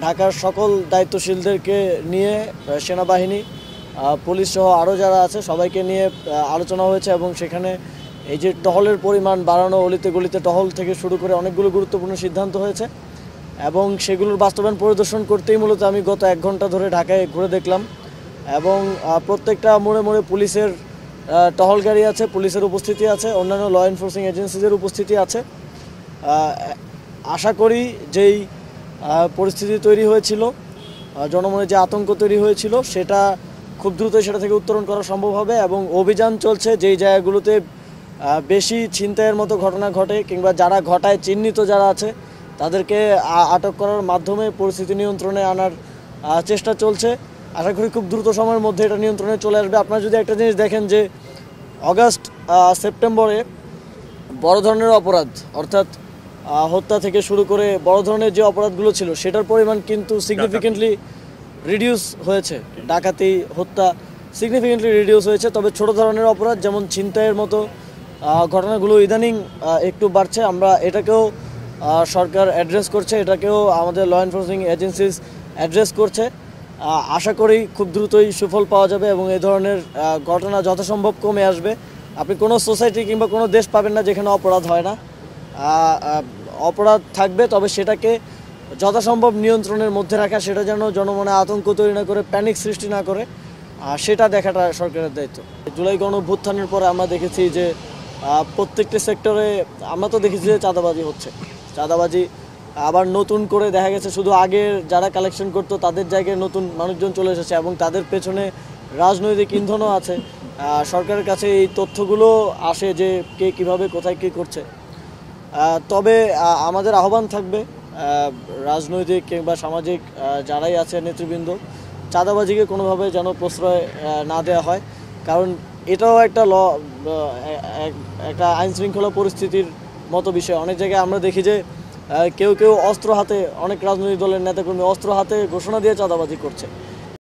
ঢাকার সকল দায়িত্বশীলদেরকে নিয়ে সেনাবাহিনী, পুলিশ সহ আরও যারা আছে সবাইকে নিয়ে আলোচনা হয়েছে এবং সেখানে এই যে টহলের পরিমাণ বাড়ানো, অলিতে গলিতে টহল থেকে শুরু করে অনেকগুলো গুরুত্বপূর্ণ সিদ্ধান্ত হয়েছে এবং সেগুলোর বাস্তবায়ন পরিদর্শন করতেই মূলত আমি গত 1 ঘন্টা ধরে ঢাকায় ঘুরে দেখলাম এবং প্রত্যেকটা মোড়ে মোড়ে পুলিশের টহল গাড়ি আছে, পুলিশের উপস্থিতি আছে, অন্যান্য ল এনফোর্সিং এজেন্সিদের উপস্থিতি আছে। আশা করি যেই পরিস্থিতি তৈরি হয়েছিল, জনমনে যে আতঙ্ক তৈরি হয়েছিল, সেটা খুব দ্রুতই সেটা থেকে উত্তরণ করা সম্ভব হবে এবং অভিযান চলছে যেই জায়গাগুলোতে বেশি ছিনতাইয়ের মতো ঘটনা ঘটে কিংবা যারা ঘটায় চিহ্নিত যারা আছে তাদেরকে আটক করার মাধ্যমে পরিস্থিতি নিয়ন্ত্রণে আনার চেষ্টা চলছে। আশা করি খুব দ্রুত সময়ের মধ্যে এটা নিয়ন্ত্রণে চলে আসবে। আপনারা যদি একটা জিনিস দেখেন যে অগাস্ট সেপ্টেম্বরে বড় ধরনের অপরাধ অর্থাৎ হত্যা থেকে শুরু করে বড় ধরনের যে অপরাধগুলো ছিল সেটার পরিমাণ কিন্তু সিগনিফিকেন্টলি রিডিউস হয়েছে। ডাকাতি, হত্যা সিগনিফিকেন্টলি রিডিউস হয়েছে, তবে ছোট ধরনের অপরাধ যেমন ছিনতাইয়ের মতো ঘটনাগুলো ইদানিং একটু বাড়ছে। আমরা এটাকেও সরকার অ্যাড্রেস করছে, এটাকেও আমাদের ল এনফোর্সিং এজেন্সিস অ্যাড্রেস করছে। আশা করি খুব দ্রুতই সুফল পাওয়া যাবে এবং এই ধরনের ঘটনা যথাসম্ভব কমে আসবে। আপনি কোনো সোসাইটি কিংবা কোনো দেশ পাবেন না যেখানে অপরাধ হয় না। অপরাধ থাকবে, তবে সেটাকে যথাসম্ভব নিয়ন্ত্রণের মধ্যে রাখা, সেটা যেন জনমনে আতঙ্ক তৈরি না করে, প্যানিক সৃষ্টি না করে, সেটা দেখাটা সরকারের দায়িত্ব। জুলাই গণঅভ্যুত্থানের পরে আমরা দেখেছি যে প্রত্যেকটি সেক্টরে আমরা তো দেখেছি যে চাঁদাবাজি হচ্ছে। চাঁদাবাজি আবার নতুন করে দেখা গেছে শুধু আগের যারা কালেকশন করতো তাদের জায়গায় নতুন মানুষজন চলে এসেছে এবং তাদের পেছনে রাজনৈতিক ইন্ধনও আছে। সরকারের কাছে এই তথ্যগুলো আসে যে কে কীভাবে কোথায় কী করছে। তবে আমাদের আহ্বান থাকবে রাজনৈতিক কিংবা সামাজিক যারাই আছে নেতৃবৃন্দ, চাঁদাবাজিকে কোনোভাবে যেন প্রশ্রয় না দেওয়া হয়, কারণ এটাও একটা একটা আইনশৃঙ্খলা পরিস্থিতির মতো বিষয়। অনেক জায়গায় আমরা দেখি যে কেউ অস্ত্র হাতে, অনেক রাজনৈতিক দলের নেতাকর্মী অস্ত্র হাতে ঘোষণা দিয়ে চাঁদাবাজি করছে।